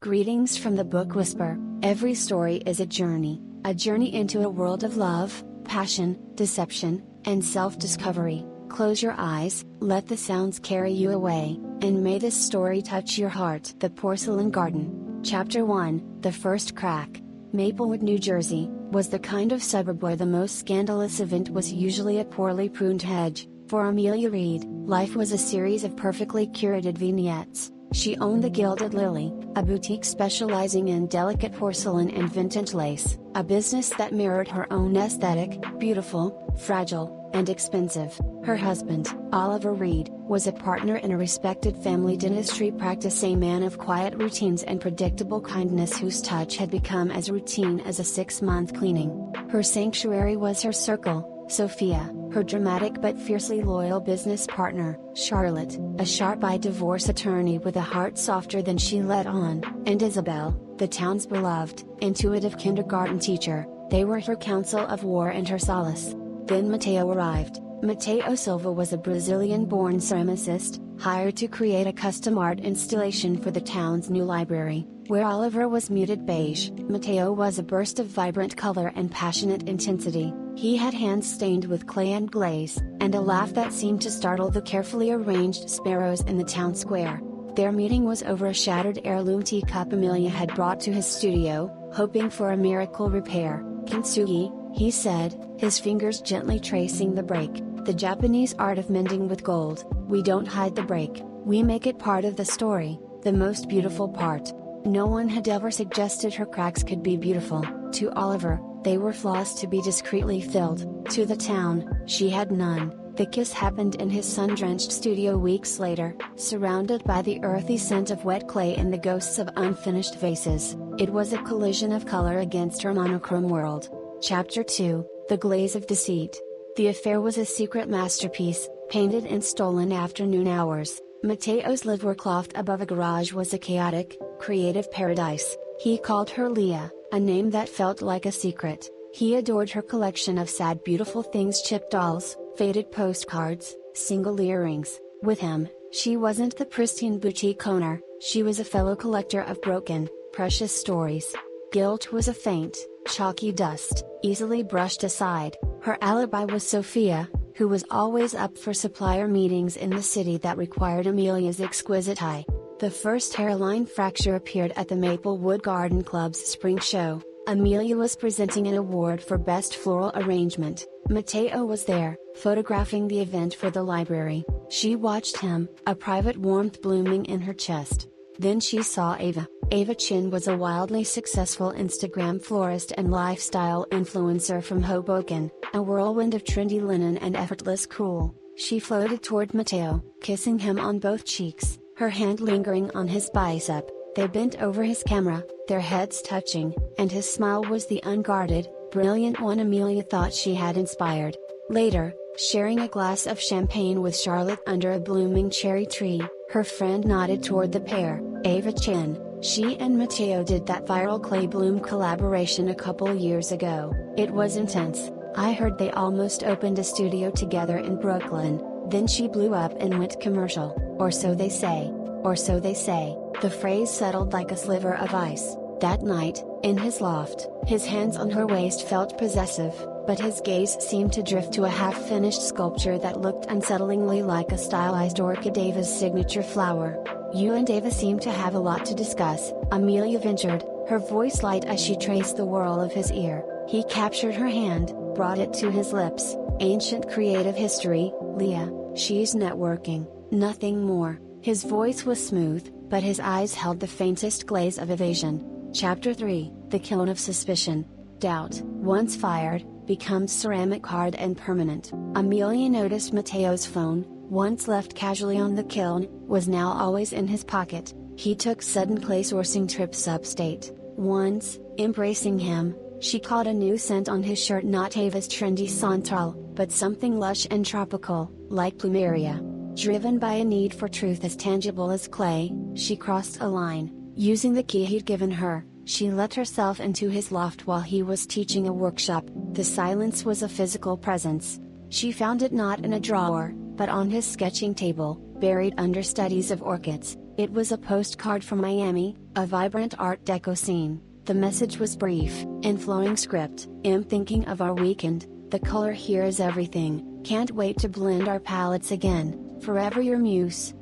Greetings from the Book Whisper. Every story is a journey into a world of love, passion, deception, and self-discovery. Close your eyes, let the sounds carry you away, and may this story touch your heart. The Porcelain Garden. Chapter 1, The First Crack. Maplewood, New Jersey, was the kind of suburb where the most scandalous event was usually a poorly pruned hedge. For Amelia Reed, life was a series of perfectly curated vignettes. She owned the Gilded Lily, a boutique specializing in delicate porcelain and vintage lace, a business that mirrored her own aesthetic: beautiful, fragile, and expensive. Her husband, Oliver Reed, was a partner in a respected family dentistry practice, a man of quiet routines and predictable kindness whose touch had become as routine as a 6-month cleaning. Her sanctuary was her circle, Sophia, her dramatic but fiercely loyal business partner, Charlotte, a sharp-eyed divorce attorney with a heart softer than she let on, and Isabel, the town's beloved, intuitive kindergarten teacher. They were her counsel of war and her solace. Then Mateo arrived. Mateo Silva was a Brazilian-born ceramicist, hired to create a custom art installation for the town's new library. Where Oliver was muted beige, Mateo was a burst of vibrant color and passionate intensity. He had hands stained with clay and glaze, and a laugh that seemed to startle the carefully arranged sparrows in the town square. Their meeting was over a shattered heirloom teacup Amelia had brought to his studio, hoping for a miracle repair. "Kintsugi," he said, his fingers gently tracing the break. "The Japanese art of mending with gold. We don't hide the break, we make it part of the story, the most beautiful part." No one had ever suggested her cracks could be beautiful. To Oliver, they were flaws to be discreetly filled. To the town, she had none. The kiss happened in his sun-drenched studio weeks later, surrounded by the earthy scent of wet clay and the ghosts of unfinished vases. It was a collision of color against her monochrome world. Chapter 2, The Glaze of Deceit. The affair was a secret masterpiece, painted in stolen afternoon hours. Mateo's livery cloth above a garage was a chaotic, creative paradise. He called her Leah, a name that felt like a secret. He adored her collection of sad beautiful things: chipped dolls, faded postcards, single earrings. With him, she wasn't the pristine boutique owner, she was a fellow collector of broken, precious stories. Guilt was a faint, chalky dust, easily brushed aside. Her alibi was Sophia, who was always up for supplier meetings in the city that required Amelia's exquisite eye. The first hairline fracture appeared at the Maplewood Garden Club's spring show. Amelia was presenting an award for Best Floral Arrangement. Mateo was there, photographing the event for the library. She watched him, a private warmth blooming in her chest. Then she saw Ava. Ava Chin was a wildly successful Instagram florist and lifestyle influencer from Hoboken, a whirlwind of trendy linen and effortless cool. She floated toward Mateo, kissing him on both cheeks, her hand lingering on his bicep. They bent over his camera, their heads touching, and his smile was the unguarded, brilliant one Amelia thought she had inspired. Later, sharing a glass of champagne with Charlotte under a blooming cherry tree, her friend nodded toward the pair. "Ava Chin, she and Mateo did that viral clay bloom collaboration a couple years ago. It was intense. I heard they almost opened a studio together in Brooklyn. Then she blew up and went commercial, or so they say. Or so they say." The phrase settled like a sliver of ice. That night, in his loft, his hands on her waist felt possessive, but his gaze seemed to drift to a half-finished sculpture that looked unsettlingly like a stylized orchid, Ava's signature flower. "You and Ava seem to have a lot to discuss," Amelia ventured, her voice light as she traced the whirl of his ear. He captured her hand, brought it to his lips. "Ancient creative history, Leah. She's networking, nothing more." His voice was smooth, but his eyes held the faintest glaze of evasion. Chapter 3, The Kiln of Suspicion. Doubt, once fired, becomes ceramic, hard and permanent. Amelia noticed Mateo's phone, once left casually on the kiln, was now always in his pocket. He took sudden clay sourcing trips upstate. Once, embracing him, she caught a new scent on his shirt, not Ava's trendy Santal, but something lush and tropical, like plumeria. Driven by a need for truth as tangible as clay, she crossed a line. Using the key he'd given her, she let herself into his loft while he was teaching a workshop. The silence was a physical presence. She found it not in a drawer, but on his sketching table, buried under studies of orchids. It was a postcard from Miami, a vibrant Art Deco scene. The message was brief, in flowing script. "I'm thinking of our weekend, the color here is everything, can't wait to blend our palettes again, forever your muse,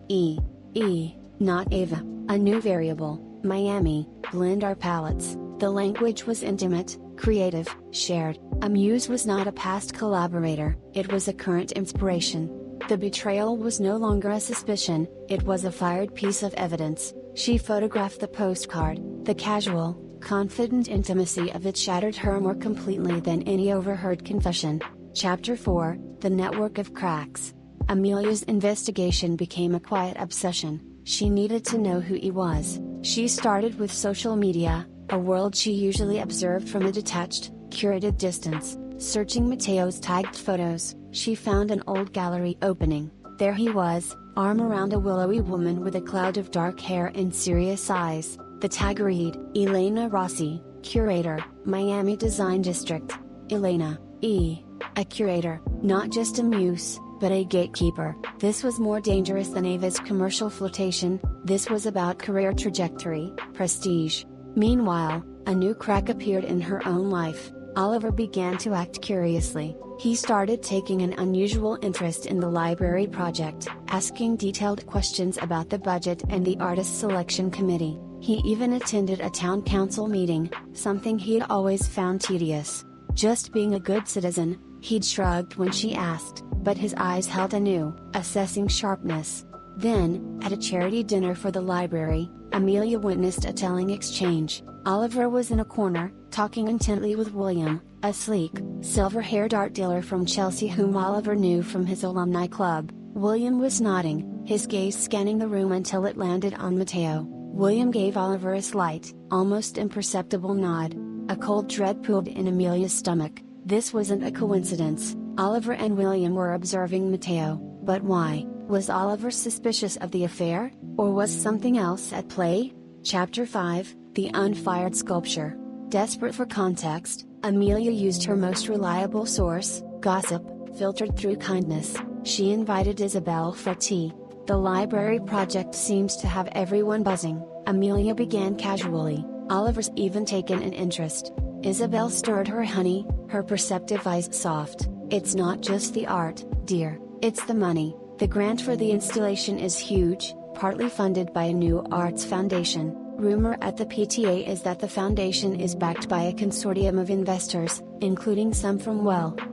not Ava." A new variable, Miami, blend our palettes. The language was intimate, creative, shared. A muse was not a past collaborator, it was a current inspiration. The betrayal was no longer a suspicion, it was a fired piece of evidence. She photographed the postcard. The casual, confident intimacy of it shattered her more completely than any overheard confession. Chapter 4, The Network of Cracks. Amelia's investigation became a quiet obsession. She needed to know who he was. She started with social media, a world she usually observed from a detached, curated distance. Searching Matteo's tagged photos, she found an old gallery opening. There he was, arm around a willowy woman with a cloud of dark hair and serious eyes. The tag read, Elena Rossi, Curator, Miami Design District. Elena, a curator, not just a muse, but a gatekeeper. This was more dangerous than Ava's commercial flirtation. This was about career trajectory, prestige. Meanwhile, a new crack appeared in her own life. Oliver began to act curiously. He started taking an unusual interest in the library project, asking detailed questions about the budget and the artist selection committee. He even attended a town council meeting, something he'd always found tedious. Just being a good citizen, he'd shrugged when she asked, but his eyes held a new, assessing sharpness. Then, at a charity dinner for the library, Amelia witnessed a telling exchange. Oliver was in a corner, talking intently with William, a sleek, silver-haired art dealer from Chelsea whom Oliver knew from his alumni club. William was nodding, his gaze scanning the room until it landed on Matteo. William gave Oliver a slight, almost imperceptible nod. A cold dread pooled in Amelia's stomach. This wasn't a coincidence. Oliver and William were observing Matteo, but why? Was Oliver suspicious of the affair, or was something else at play? Chapter 5, The Unfired Sculpture. Desperate for context, Amelia used her most reliable source, gossip, filtered through kindness. She invited Isabel for tea. The library project seems to have everyone buzzing, Amelia began casually. Oliver's even taken an interest. Isabel stirred her honey, her perceptive eyes soft. It's not just the art, dear, it's the money. The grant for the installation is huge, partly funded by a new arts foundation. Rumor at the PTA is that the foundation is backed by a consortium of investors, including some from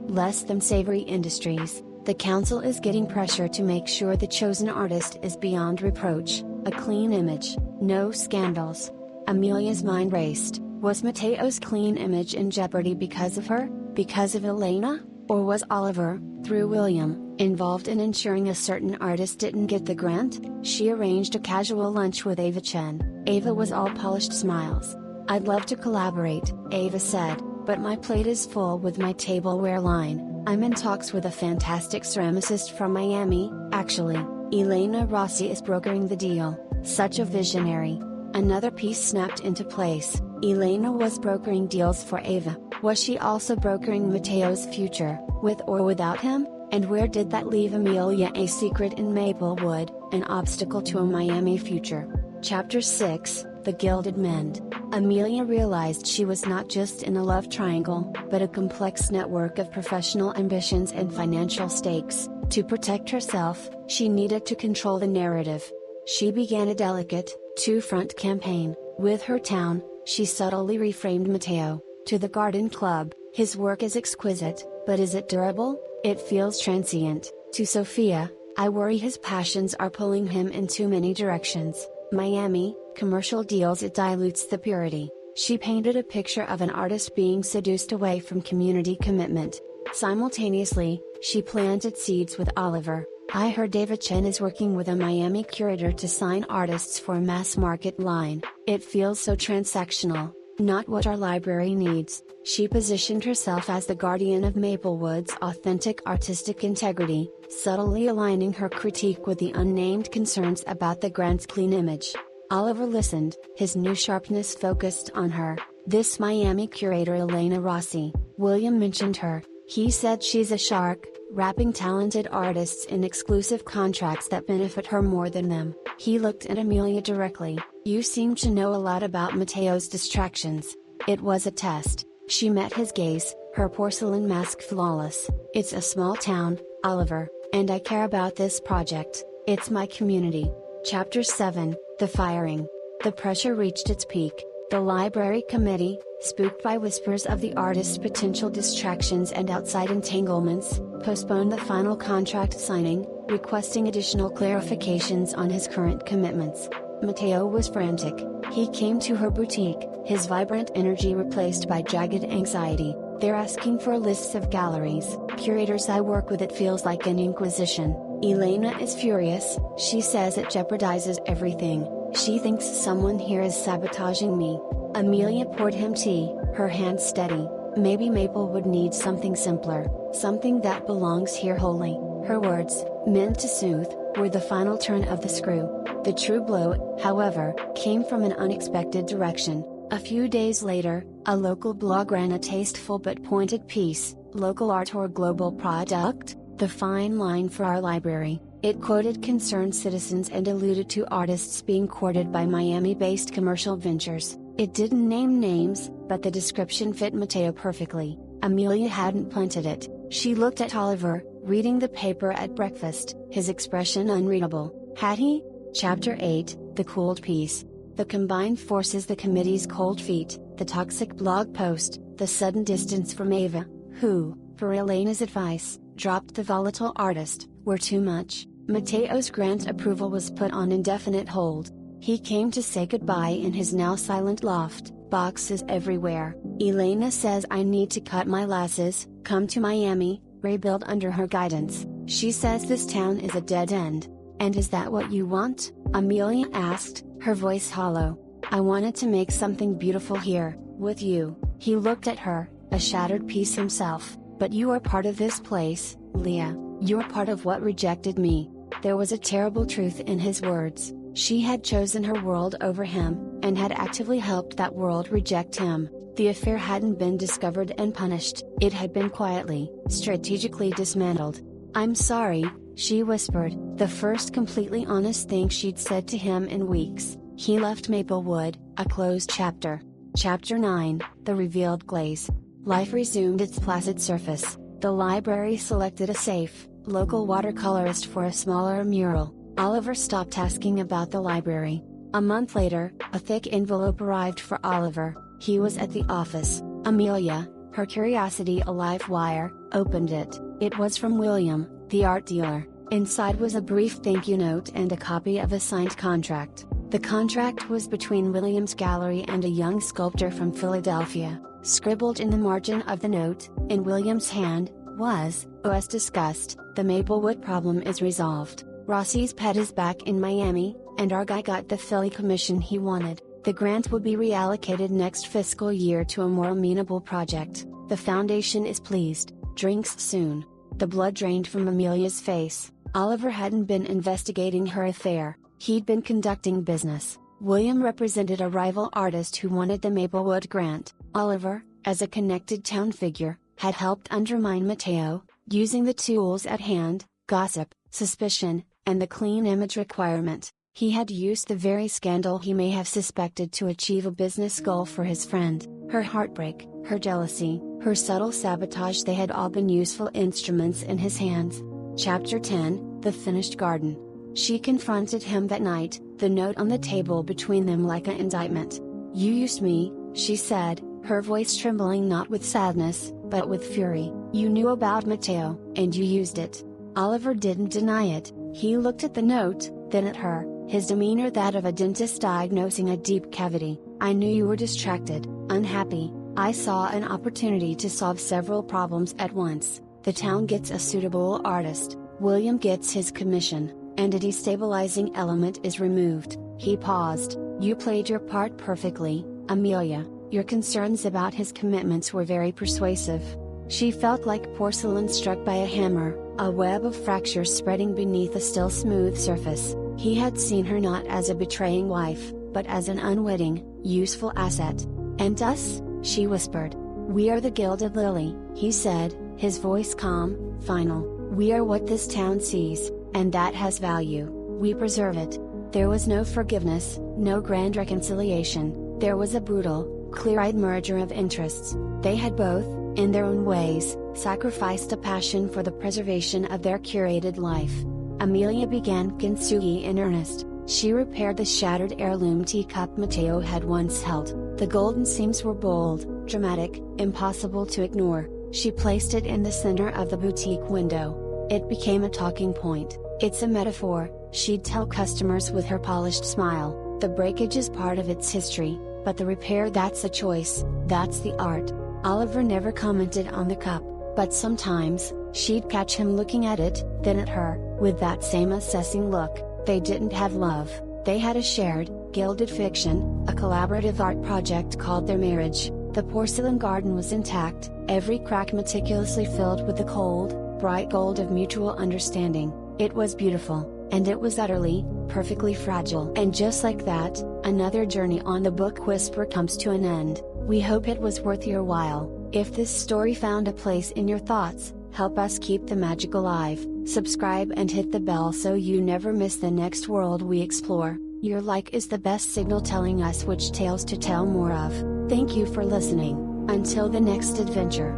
less than savory industries. The council is getting pressure to make sure the chosen artist is beyond reproach, a clean image, no scandals. Amelia's mind raced. Was Matteo's clean image in jeopardy because of her, because of Elena, or was Oliver, through William, involved in ensuring a certain artist didn't get the grant? She arranged a casual lunch with Ava Chen. Ava was all polished smiles. "I'd love to collaborate," Ava said, "but my plate is full with my tableware line. I'm in talks with a fantastic ceramicist from Miami, actually. Elena Rossi is brokering the deal." Such a visionary. Another piece snapped into place. Elena was brokering deals for Ava. Was she also brokering Matteo's future, with or without him? And where did that leave Amelia? A secret in Maplewood, an obstacle to a Miami future. Chapter 6, The Gilded Mend. Amelia realized she was not just in a love triangle, but a complex network of professional ambitions and financial stakes. To protect herself, she needed to control the narrative. She began a delicate, two-front campaign. With her town, she subtly reframed Matteo. To the garden club, his work is exquisite, but is it durable? It feels transient. To Sophia, I worry his passions are pulling him in too many directions. Miami, commercial deals, it dilutes the purity. She painted a picture of an artist being seduced away from community commitment. Simultaneously, she planted seeds with Oliver. I heard David Chen is working with a Miami curator to sign artists for a mass market line. It feels so transactional, not what our library needs. She positioned herself as the guardian of Maplewood's authentic artistic integrity, subtly aligning her critique with the unnamed concerns about the grant's clean image. Oliver listened, his new sharpness focused on her. This Miami curator Elena Rossi, William mentioned her. He said she's a shark, wrapping talented artists in exclusive contracts that benefit her more than them. He looked at Amelia directly. "You seem to know a lot about Mateo's distractions." It was a test. She met his gaze, her porcelain mask flawless. "It's a small town, Oliver, and I care about this project. It's my community." Chapter 7, The Firing. The pressure reached its peak. The library committee, spooked by whispers of the artist's potential distractions and outside entanglements, postponed the final contract signing, requesting additional clarifications on his current commitments. Mateo was frantic. He came to her boutique, his vibrant energy replaced by jagged anxiety. "They're asking for lists of galleries, curators I work with. It feels like an inquisition." Elena is furious. She says it jeopardizes everything. She thinks someone here is sabotaging me. Amelia poured him tea, her hand steady. "Maybe Maplewood needs something simpler, something that belongs here wholly." Her words, meant to soothe, were the final turn of the screw. The true blow, however, came from an unexpected direction. A few days later, a local blog ran a tasteful but pointed piece, "Local art or global product? The fine line for our library." It quoted concerned citizens and alluded to artists being courted by Miami-based commercial ventures. It didn't name names, but the description fit Mateo perfectly. Amelia hadn't planted it. She looked at Oliver, reading the paper at breakfast, his expression unreadable. Had he? Chapter 8, The Cooled Piece. The combined forces: the committee's cold feet, the toxic blog post, the sudden distance from Ava, who, for Elena's advice, dropped the volatile artist, were too much. Mateo's grant approval was put on indefinite hold. He came to say goodbye in his now silent loft, boxes everywhere. "Elena says I need to cut my losses, come to Miami, rebuild under her guidance. She says this town is a dead end." "And is that what you want?" Amelia asked, her voice hollow. "I wanted to make something beautiful here, with you." He looked at her, a shattered piece himself. "But you are part of this place, Leah. You're part of what rejected me." There was a terrible truth in his words. She had chosen her world over him, and had actively helped that world reject him. The affair hadn't been discovered and punished, it had been quietly, strategically dismantled. "I'm sorry," she whispered, the first completely honest thing she'd said to him in weeks. He left Maplewood, a closed chapter. Chapter 9, The Revealed Glaze. Life resumed its placid surface. The library selected a safe, local watercolorist for a smaller mural. Oliver stopped asking about the library. A month later, a thick envelope arrived for Oliver. He was at the office. Amelia, her curiosity a live wire, opened it. It was from William, the art dealer. Inside was a brief thank you note and a copy of a signed contract. The contract was between William's gallery and a young sculptor from Philadelphia. Scribbled in the margin of the note, in William's hand, was, "As discussed, the Maplewood problem is resolved. Rossi's pet is back in Miami, and our guy got the Philly commission he wanted. The grant will be reallocated next fiscal year to a more amenable project. The foundation is pleased. Drinks soon." The blood drained from Amelia's face. Oliver hadn't been investigating her affair, he'd been conducting business. William represented a rival artist who wanted the Maplewood grant. Oliver, as a connected town figure, had helped undermine Mateo, using the tools at hand: gossip, suspicion, and the clean image requirement. He had used the very scandal he may have suspected to achieve a business goal for his friend. Her heartbreak, her jealousy, her subtle sabotage, they had all been useful instruments in his hands. Chapter 10, The Finished Garden. She confronted him that night, the note on the table between them like an indictment. "You used me," she said, her voice trembling not with sadness, but with fury. "You knew about Mateo, and you used it." Oliver didn't deny it. He looked at the note, then at her, his demeanor that of a dentist diagnosing a deep cavity. "I knew you were distracted, unhappy. I saw an opportunity to solve several problems at once. The town gets a suitable artist, William gets his commission, and a destabilizing element is removed." He paused. "You played your part perfectly, Amelia. Your concerns about his commitments were very persuasive." She felt like porcelain struck by a hammer, a web of fractures spreading beneath a still smooth surface. He had seen her not as a betraying wife, but as an unwitting, useful asset. "And us?" she whispered. "We are the Gilded Lily," he said, his voice calm, final. We are what this town sees, and that has value. We preserve it. There was no forgiveness, no grand reconciliation, there was a brutal, clear-eyed merger of interests. They had both, in their own ways, sacrificed a passion for the preservation of their curated life. Amelia began kintsugi in earnest. She repaired the shattered heirloom teacup Matteo had once held. The golden seams were bold, dramatic, impossible to ignore. She placed it in the center of the boutique window. It became a talking point. It's a metaphor, she'd tell customers with her polished smile. The breakage is part of its history, but the repair, that's a choice, that's the art. Oliver never commented on the cup, but sometimes, she'd catch him looking at it, then at her, with that same assessing look. They didn't have love, they had a shared, gilded fiction, a collaborative art project called their marriage. The porcelain garden was intact, every crack meticulously filled with the cold, bright gold of mutual understanding. It was beautiful, and it was utterly, perfectly fragile. And just like that, another journey on the Book Whisper comes to an end. We hope it was worth your while. If this story found a place in your thoughts, help us keep the magic alive. Subscribe and hit the bell so you never miss the next world we explore. Your like is the best signal telling us which tales to tell more of. Thank you for listening. Until the next adventure.